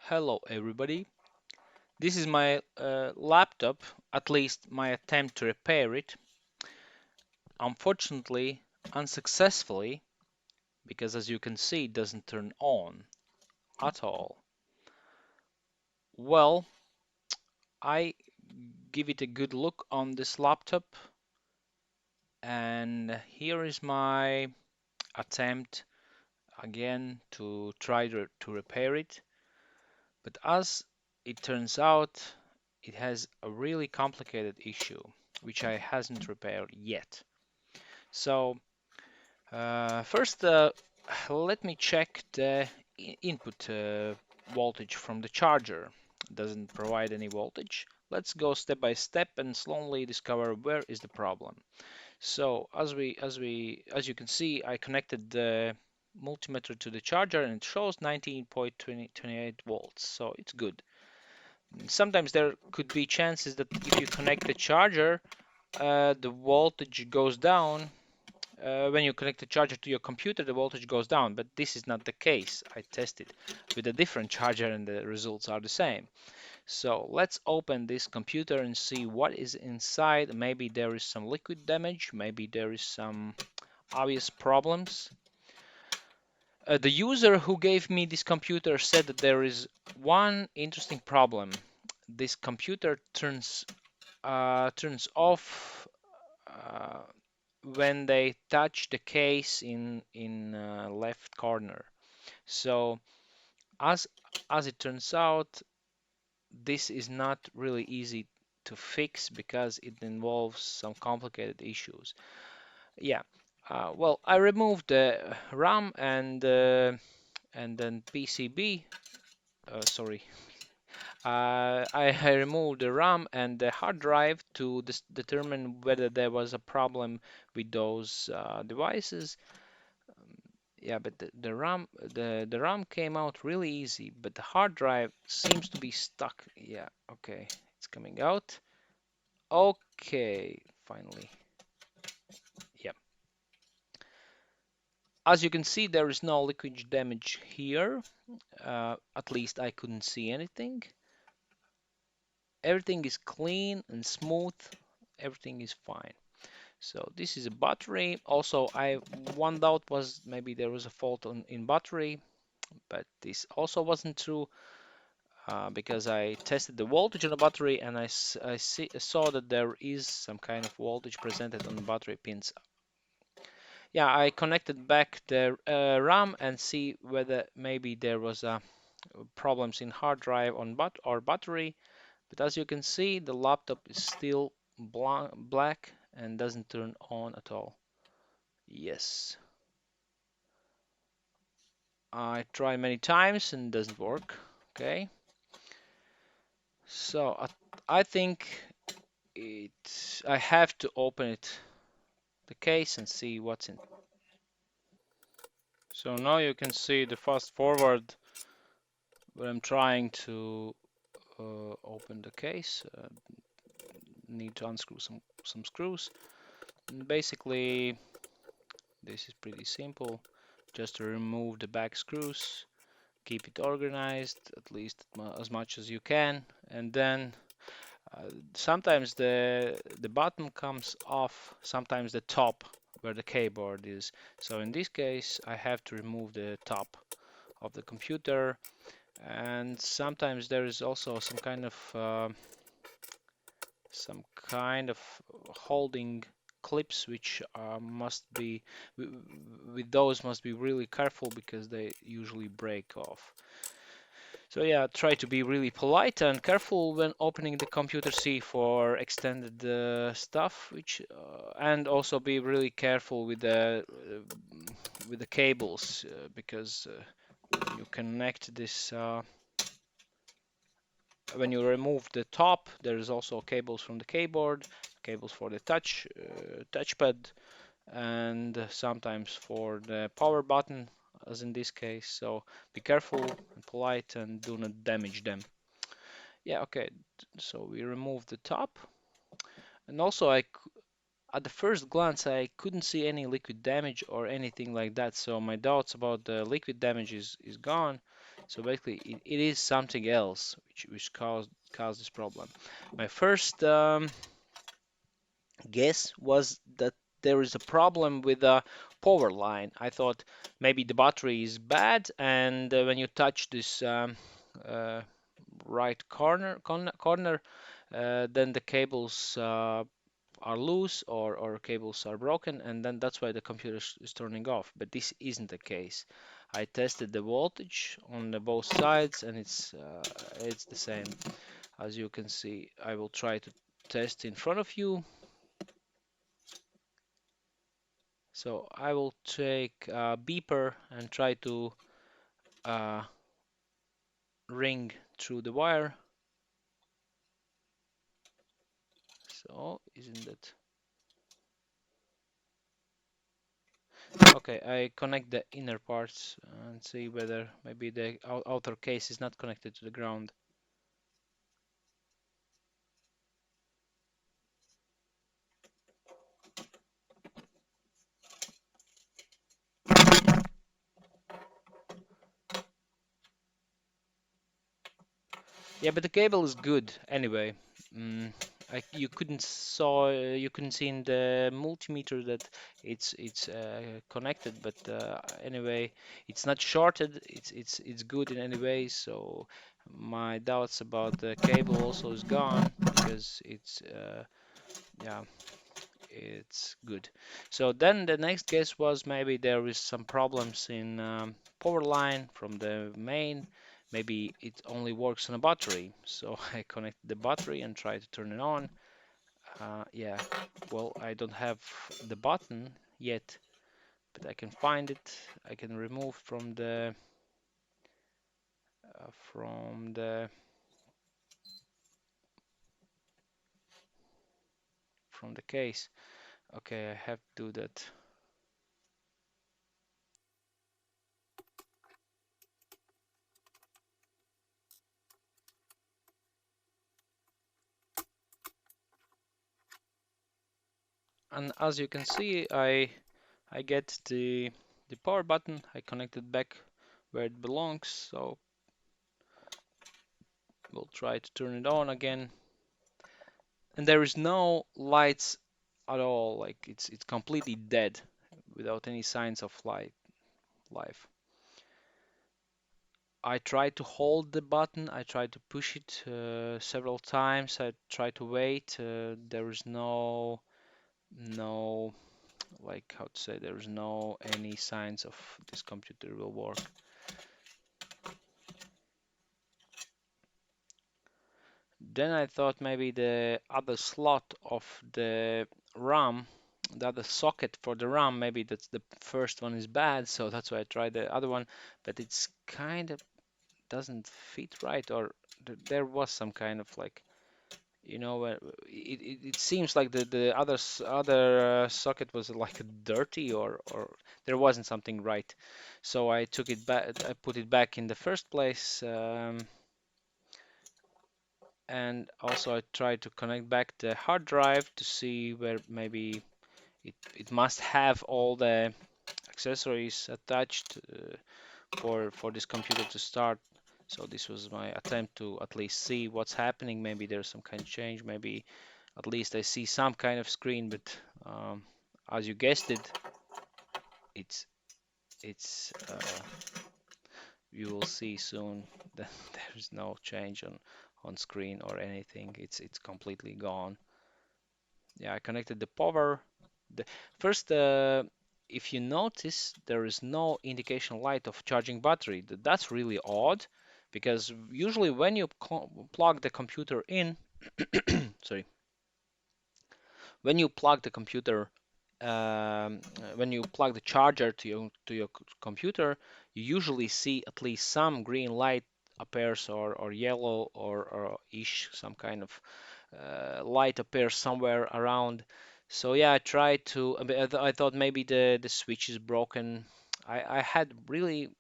Hello everybody. This is my laptop, at least my attempt to repair it. Unfortunately, unsuccessfully, because as you can see, it doesn't turn on at all. Well, I give it a good look on this laptop, and here is my attempt again to try to repair it. But as it turns out, it has a really complicated issue, which I hasn't repaired yet. So first, let me check the input voltage from the charger. It doesn't provide any voltage. Let's go step by step and slowly discover where is the problem. So as you can see, I connected the multimeter to the charger and it shows 19.28 volts. So it's good. Sometimes there could be chances that if you connect the charger, the voltage goes down. When you connect the charger to your computer, the voltage goes down, but this is not the case. I tested with a different charger and the results are the same. So let's open this computer and see what is inside. Maybe there is some liquid damage, maybe there is some obvious problems. The user who gave me this computer said that there is one interesting problem. This computer turns off uh, when they touch the case in left corner. So as as it turns out, this is not really easy to fix because it involves some complicated issues. Yeah. Well, I removed the RAM and then PCB. Sorry. I removed the RAM and the hard drive to determine whether there was a problem with those devices. Yeah, but the RAM came out really easy, but the hard drive seems to be stuck. Yeah, okay, it's coming out. Okay, finally. Yeah. As you can see, there is no leakage damage here. At least I couldn't see anything. Everything is clean and smooth. Everything is fine. So this is a battery. Also, one doubt was maybe there was a fault in battery, but this also wasn't true. Because I tested the voltage on the battery and saw that there is some kind of voltage presented on the battery pins. Yeah, I connected back the RAM and see whether maybe there was problems in hard drive on or battery. But as you can see, the laptop is still black and doesn't turn on at all. Yes, I tried many times and doesn't work. Okay, so I think I have to open the case and see what's in. So now you can see the fast forward where I'm trying to open the case. Need to unscrew some screws. And basically, this is pretty simple. Just to remove the back screws, keep it organized at least as much as you can, and then sometimes the bottom comes off, sometimes the top where the keyboard is. So in this case, I have to remove the top of the computer, and sometimes there is also some kind of holding clips which must be with those must be really careful because they usually break off. So yeah, try to be really polite and careful when opening the computer C for extended stuff, which and also be really careful with the cables because when you connect this when you remove the top, there is also cables from the keyboard, cables for the touchpad, and sometimes for the power button, as in this case. So be careful and polite and do not damage them. Yeah, okay. So we remove the top, and also at the first glance I couldn't see any liquid damage or anything like that. So my doubts about the liquid damage is gone. So basically, it is something else which caused this problem. My first guess was that there is a problem with the power line. I thought maybe the battery is bad, and when you touch this uh, right corner, then the cables are loose or cables are broken, and then that's why the computer is turning off. But this isn't the case. I tested the voltage on the both sides, and it's the same. As you can see, I will try to test in front of you. So I will take a beeper and try to uh, ring through the wire. So isn't that okay? I connect the inner parts and see whether maybe the outer case is not connected to the ground. Yeah, but the cable is good anyway. Mm, you couldn't see in the multimeter that it's connected, but anyway, it's not shorted. It's good in any way. So my doubts about the cable also is gone because yeah, it's good. So then the next guess was maybe there is some problems in power line from the main. Maybe it only works on a battery. So I connected the battery and tried to turn it on. Yeah, well, I don't have the button yet, but I can find it. I can remove from the case. Okay, I have to do that. And as you can see, I get the power button. I connect it back where it belongs. So we'll try to turn it on again. And there is no lights at all. Like it's completely dead without any signs of life. I tried to hold the button. I tried to push it several times. I tried to wait. There is no like how to say there is no any signs of this computer will work. Then I thought maybe the other slot of the RAM, the other socket for the RAM, maybe that's the first one is bad, so that's why I tried the other one, but it's kind of doesn't fit right, or there was some kind of like, it seems like the other socket was like dirty or there wasn't something right. So I took it back, I put it back in the first place. And also I tried to connect back the hard drive to see where maybe it must have all the accessories attached for this computer to start. So this was my attempt to at least see what's happening. Maybe there's some kind of change. Maybe at least I see some kind of screen. But as you guessed it, it's it's you will see soon that there's no change on screen or anything. It's completely gone. Yeah, I connected the power. The first, if you notice, there is no indication light of charging battery. That's really odd, because usually when you plug the computer in, sorry, when you plug the computer, when you plug the charger to your computer, you usually see at least some green light appears or yellow or ish, some kind of light appears somewhere around. So yeah, I tried to. I thought maybe the switch is broken. I had really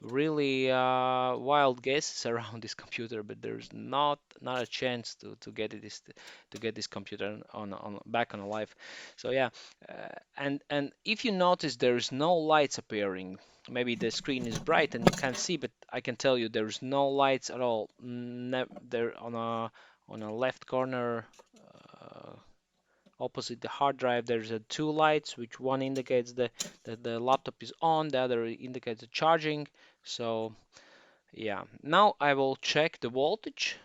really wild guesses around this computer, but there's not a chance to get this computer on back on life. So yeah, and if you notice there's no lights appearing, maybe the screen is bright and you can't see, but I can tell you there's no lights at all. There on a left corner. Opposite the hard drive, there's two lights, which one indicates that the laptop is on, the other indicates the charging. So yeah, now I will check the voltage.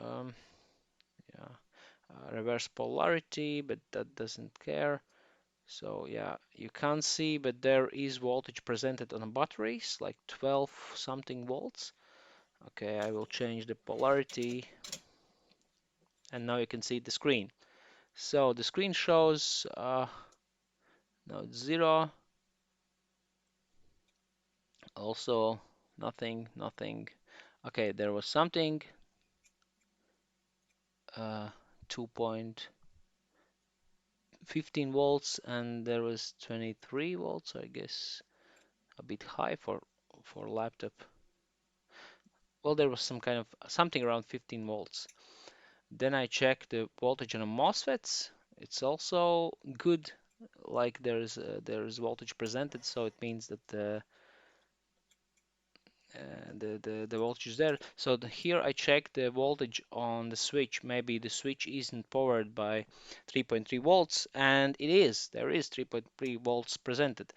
Um, yeah, reverse polarity, but that doesn't care. So yeah, you can't see, but there is voltage presented on the batteries, like 12 something volts. Okay, I will change the polarity, and now you can see the screen. So the screen shows now it's 0. Also, nothing, nothing. Okay, there was something. 2.15 volts, and there was 23 volts. I guess a bit high for laptop. Well, there was some kind of something around 15 volts. Then I checked the voltage on the MOSFETs. It's also good. Like there's voltage presented, so it means that the voltage is there. So here I check the voltage on the switch. Maybe the switch isn't powered by 3.3 volts, and it is. There is 3.3 volts presented.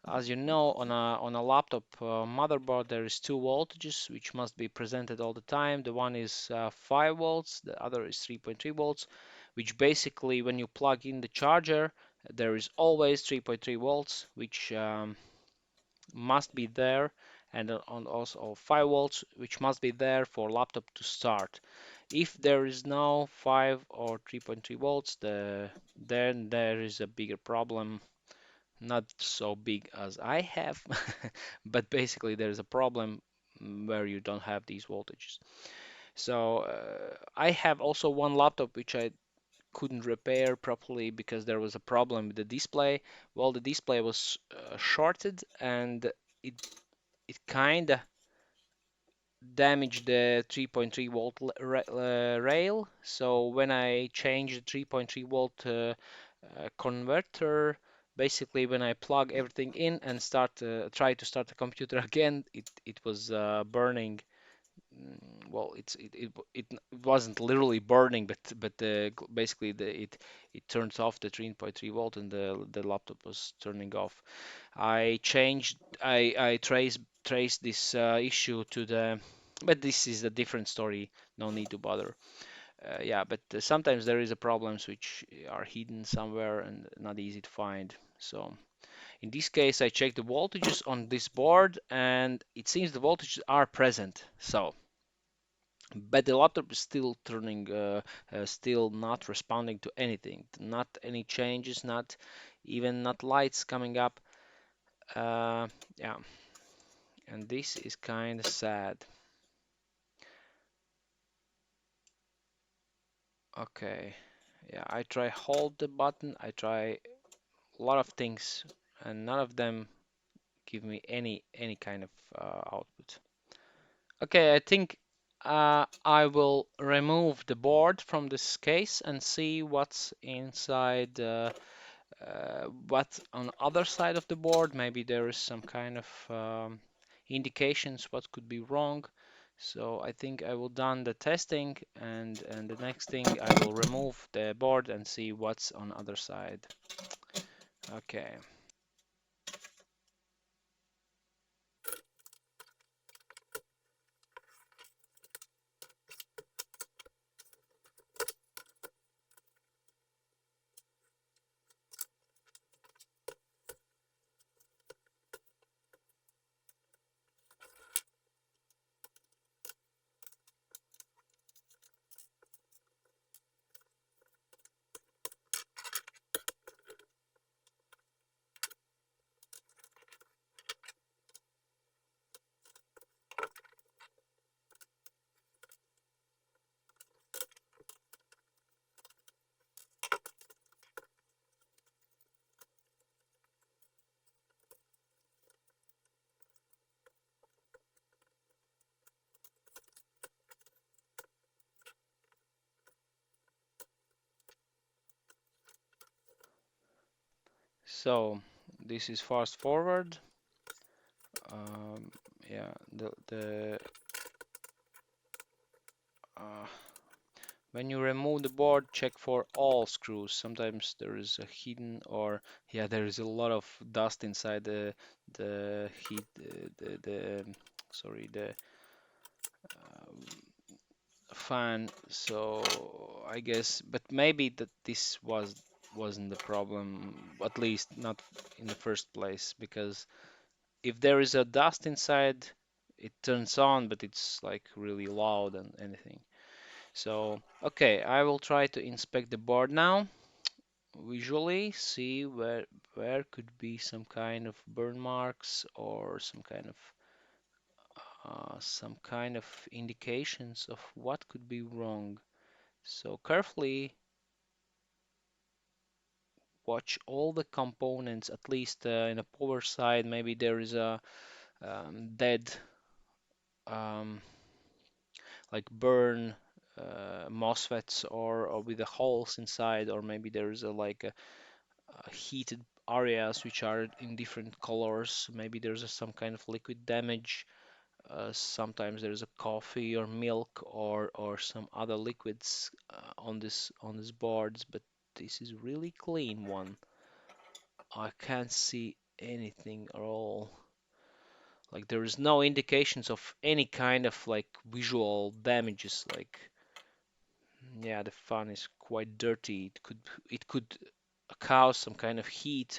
As you know, on a laptop motherboard, there is two voltages which must be presented all the time. The one is 5 volts, the other is 3.3 volts, which basically, when you plug in the charger, there is always 3.3 volts, which must be there, and on also 5 volts, which must be there for laptop to start. If there is no 5 or 3.3 volts, then there is a bigger problem. Not so big as I have, but basically there is a problem where you don't have these voltages. So I have also one laptop which I couldn't repair properly because there was a problem with the display. Well, the display was shorted, and it it kind of damaged the 3.3 volt rail. So when I changed the 3.3 volt converter, basically when I plug everything in and try to start the computer again, it was burning. Well, it wasn't literally burning, but basically it turns off the 3.3 volt, and the laptop was turning off. I traced this issue to the, but this is a different story. No need to bother. Yeah, but sometimes there is a problems which are hidden somewhere and not easy to find. So in this case, I checked the voltages on this board, and it seems the voltages are present. So, but the laptop is still still not responding to anything. Not any changes, not lights coming up. Yeah, and this is kind of sad. Okay, yeah, I try hold the button, I try a lot of things, and none of them give me any kind of output. Okay, I think I will remove the board from this case and see what's inside. What on the other side of the board? Maybe there is some kind of indications what could be wrong. So I think I will done the testing, and the next thing I will remove the board and see what's on other side. Okay. So this is fast forward. Um, yeah, the uh, when you remove the board, check for all screws. Sometimes there is a hidden, or yeah, there is a lot of dust inside the heat the sorry, the um, fan. So I guess, but maybe that this wasn't the problem, at least not in the first place, because if there is a dust inside, it turns on, but it's like really loud and anything. So, okay, I will try to inspect the board now, visually, see where could be some kind of burn marks or some kind of indications of what could be wrong. So carefully watch all the components, at least in the power side. Maybe there is a dead um, like burn MOSFETs or with the holes inside, or maybe there is a heated areas which are in different colors. Maybe there's some kind of liquid damage. Sometimes there's a coffee or milk or some other liquids on this boards, but this is really clean one. I can't see anything at all. Like there is no indications of any kind of like visual damages. Like yeah, the fan is quite dirty. It could cause some kind of heat,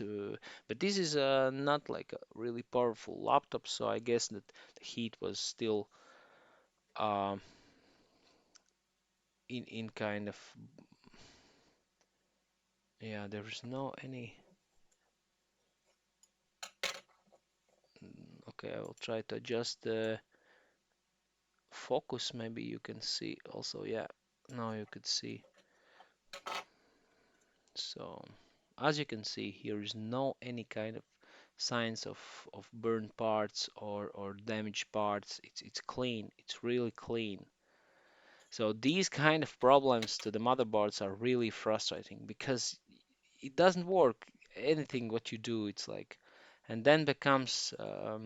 but this is not like a really powerful laptop, so I guess that the heat was still um, in kind of yeah. There is no any. Okay, I will try to adjust the focus. Maybe you can see also. Yeah, now you could see. So as you can see, here is no any kind of signs of burned parts or damaged parts. It's clean. It's really clean. So these kind of problems to the motherboards are really frustrating because it doesn't work. Anything what you do, it's like, and then becomes a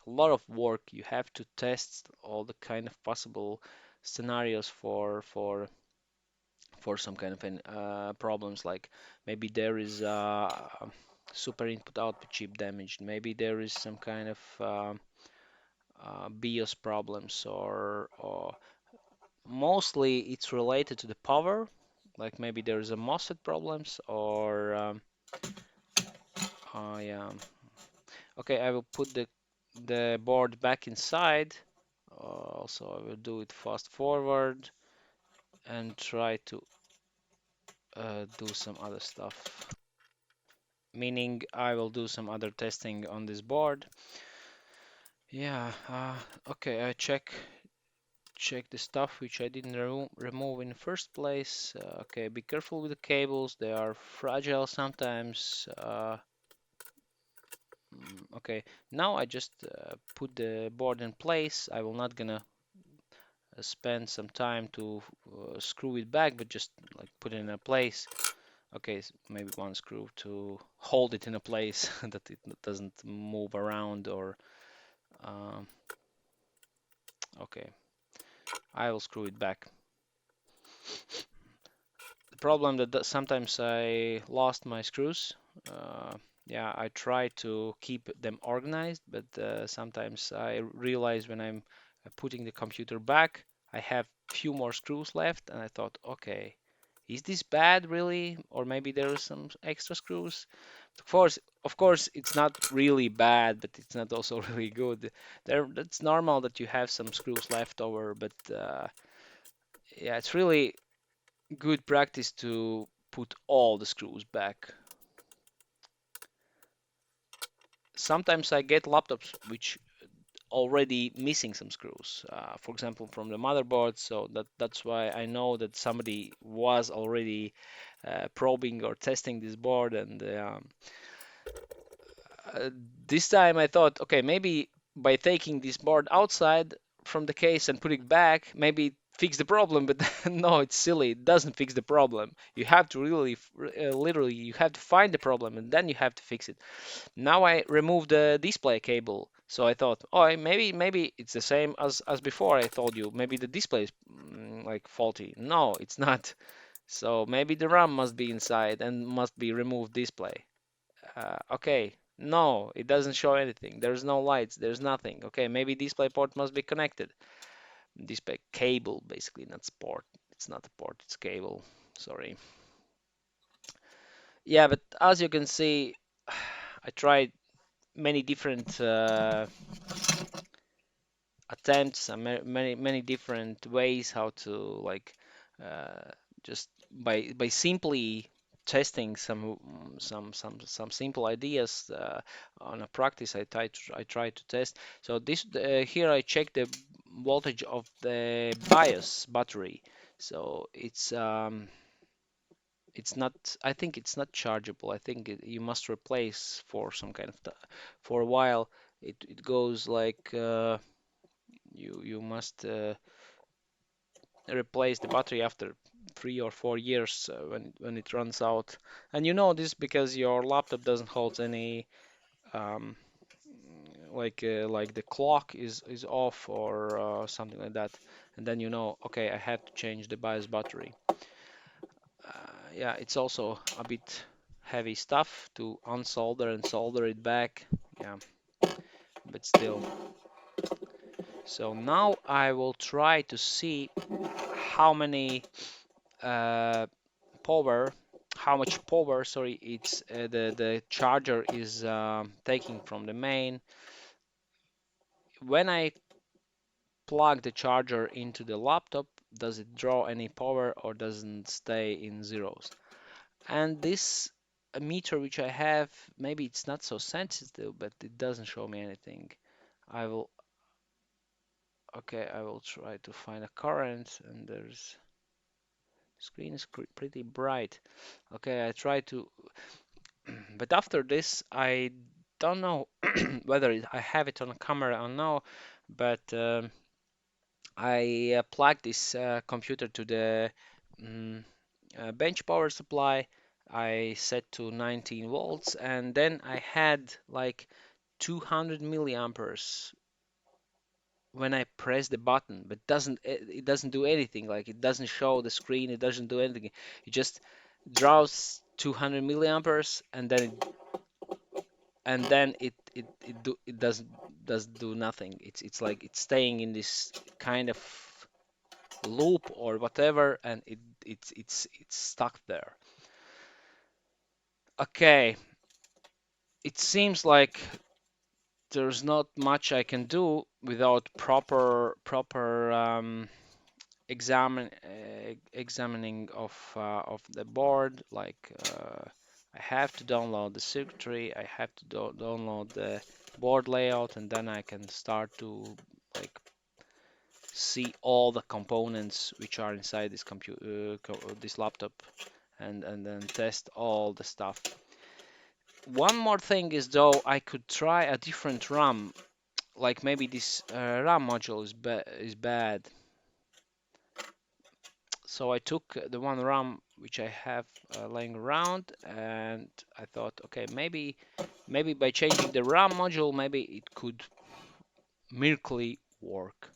lot of work. You have to test all the kind of possible scenarios for some kind of problems. Like maybe there is super input output chip damaged. Maybe there is some kind of BIOS problems or mostly it's related to the power, like maybe there's a MOSFET problems or yeah. Okay, I will put the board back inside. Also, I will do it fast forward and try to do some other stuff. Meaning I will do some other testing on this board. Yeah, okay, I check the stuff which I didn't remove in the first place. Okay, be careful with the cables, they are fragile sometimes. Okay, now I just put the board in place. I will not gonna spend some time to screw it back, but just like put it in a place. Okay, maybe one screw to hold it in a place that it doesn't move around or um, okay, I will screw it back. The problem that sometimes I lost my screws. Yeah, I try to keep them organized, but sometimes I realize when I'm putting the computer back, I have few more screws left, and I thought, okay, is this bad really? Or maybe there are some extra screws. Of course, it's not really bad, but it's not also really good. That's normal that you have some screws left over, but yeah, it's really good practice to put all the screws back. Sometimes I get laptops which already missing some screws, for example, from the motherboard. So that's why I know that somebody was already probing or testing this board. And uh, this time I thought, okay, maybe by taking this board outside from the case and putting it back, maybe fix the problem, but no, it's silly. It doesn't fix the problem. You have to really, literally, you have to find the problem and then you have to fix it. Now I removed the display cable, so I thought, oh, maybe it's the same as before. I told you maybe the display is like faulty. No, it's not. So maybe the RAM must be inside and must be removed display. Okay. No, it doesn't show anything. There's no lights. There's nothing. Okay, maybe display port must be connected. Display cable, basically, not port. It's not a port. It's cable. Sorry. Yeah, but as you can see, I tried many different attempts and many different ways how to like uh, just by simply testing some simple ideas on a practice. I try to test. So this here I check the voltage of the BIOS battery. So it's not, I think it's not chargeable. I think you must replace for some kind of for a while. It goes like you must replace the battery after 3 or 4 years when it runs out. And you know this because your laptop doesn't hold any um, like the clock is off or something like that. And then you know, okay, I have to change the BIOS battery. Yeah, it's also a bit heavy stuff to unsolder and solder it back. Yeah, but still. So now I will try to see how many uh, power, how much power, sorry, it's the charger is taking from the main. When I plug the charger into the laptop, does it draw any power or doesn't stay in zeros? And this meter which I have, maybe it's not so sensitive, but it doesn't show me anything. I will, okay, I will try to find a current, and there's screen is pretty bright. Okay, I try to, but after this, I don't know whether I have it on a camera or no, but I plugged this computer to the mm, bench power supply. I set to 19 volts, and then I had like 200 milliamperes when I press the button, but it doesn't do anything. Like it doesn't show the screen, it doesn't do anything. It just draws 200 milliamperes, and then it does do nothing. It's like it's staying in this kind of loop or whatever, and it's stuck there. Okay, it seems like there's not much I can do without proper examining of the board. Like I have to download the circuitry, I have to download the board layout, and then I can start to like see all the components which are inside this this laptop, and then test all the stuff. One more thing is though I could try a different RAM, like maybe this RAM module is bad. So I took the one RAM which I have laying around, and I thought, okay, maybe by changing the RAM module, maybe it could miraculously work.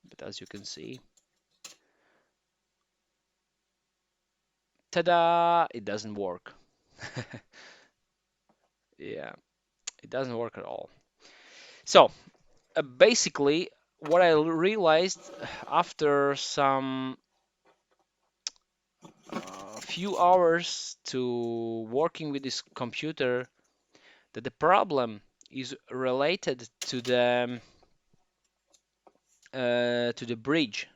But as you can see, ta-da! It doesn't work. Yeah, it doesn't work at all. So basically, what I realized after some few hours to working with this computer, that the problem is related to the bridge.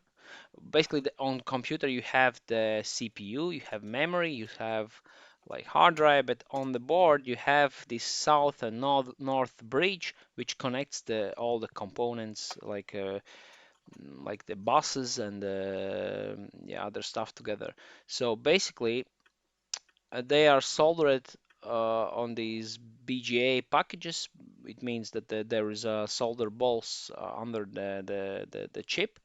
Basically, on computer you have the CPU, you have memory, you have like hard drive, but on the board you have this south and north bridge which connects all the components like the buses and the yeah, other stuff together. So basically, they are soldered on these BGA packages. It means that there is a solder balls under the chip.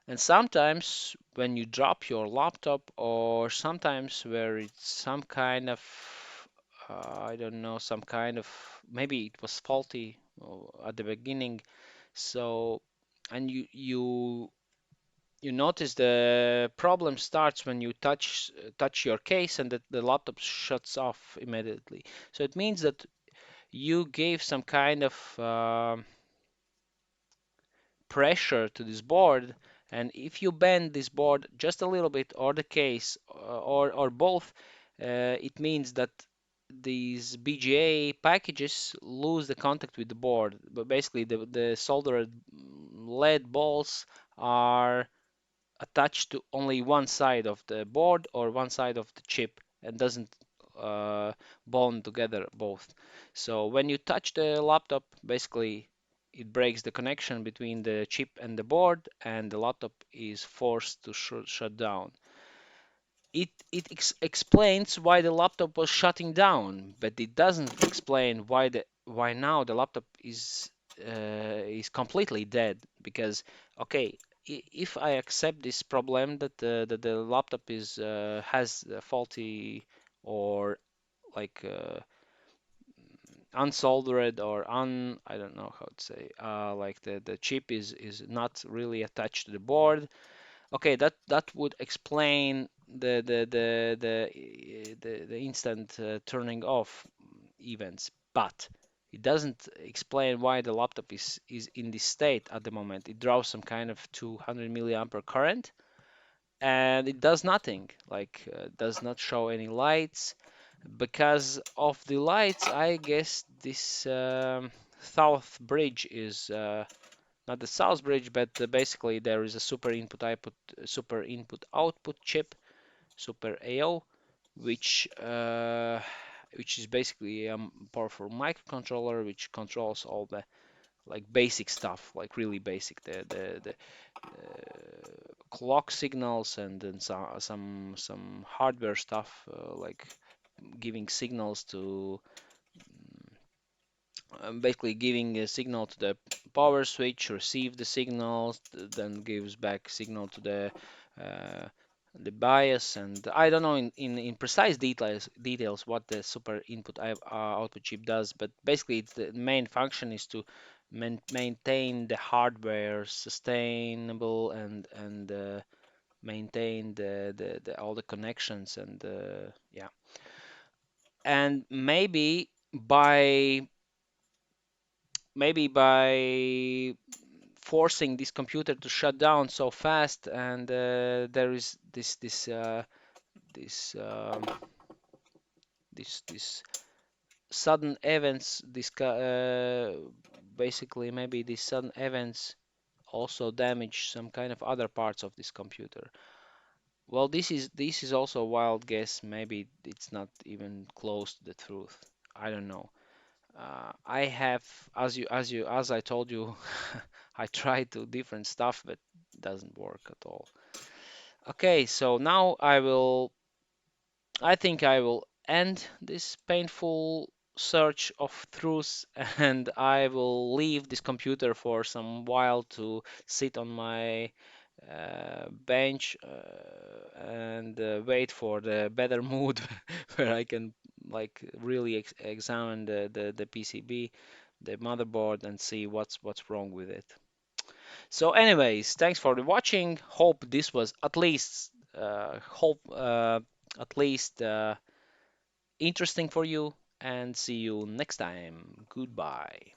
And sometimes when you drop your laptop, or sometimes where it's some kind of, I don't know, some kind of, maybe it was faulty at the beginning. So, and you notice the problem starts when you touch your case, and the laptop shuts off immediately. So it means that you gave some kind of pressure to this board, and if you bend this board just a little bit, or the case, or both, it means that these BGA packages lose the contact with the board. But basically, the soldered lead balls are attached to only one side of the board or one side of the chip, and doesn't uh, bond together both. So when you touch the laptop, basically it breaks the connection between the chip and the board, and the laptop is forced to shut down. It explains why the laptop was shutting down, but it doesn't explain why now the laptop is completely dead. Because okay, if I accept this problem that the laptop is has a faulty, or like unsoldered, or I don't know how to say, like the chip is not really attached to the board. Okay, that would explain the instant turning off events, but it doesn't explain why the laptop is in this state at the moment. It draws some kind of 200 milliampere current, and it does nothing. Like does not show any lights. Because of the lights, I guess this south bridge is not the south bridge, but basically there is a super input output chip, super AO, which is basically a powerful microcontroller which controls all the like basic stuff, like really basic, the clock signals, and then some hardware stuff, like giving signals to basically giving a signal to the power switch, receive the signal, then gives back signal to uh, the BIOS. And I don't know in precise details what the super input output chip does, but basically the main function is to maintain the hardware sustainable, and maintain all the connections, and yeah. And maybe by forcing this computer to shut down so fast, and there is this this sudden events, basically maybe these sudden events also damage some kind of other parts of this computer. Well, this is also a wild guess. Maybe it's not even close to the truth. I don't know. I have, as I told you, I tried to different stuff, but doesn't work at all. Okay, so now I think I will end this painful search of truth, and I will leave this computer for some while to sit on my bench, and wait for the better mood where I can like really examine the PCB, the motherboard, and see what's wrong with it. So, anyways, thanks for the watching. Hope this was at least interesting for you, and see you next time. Goodbye.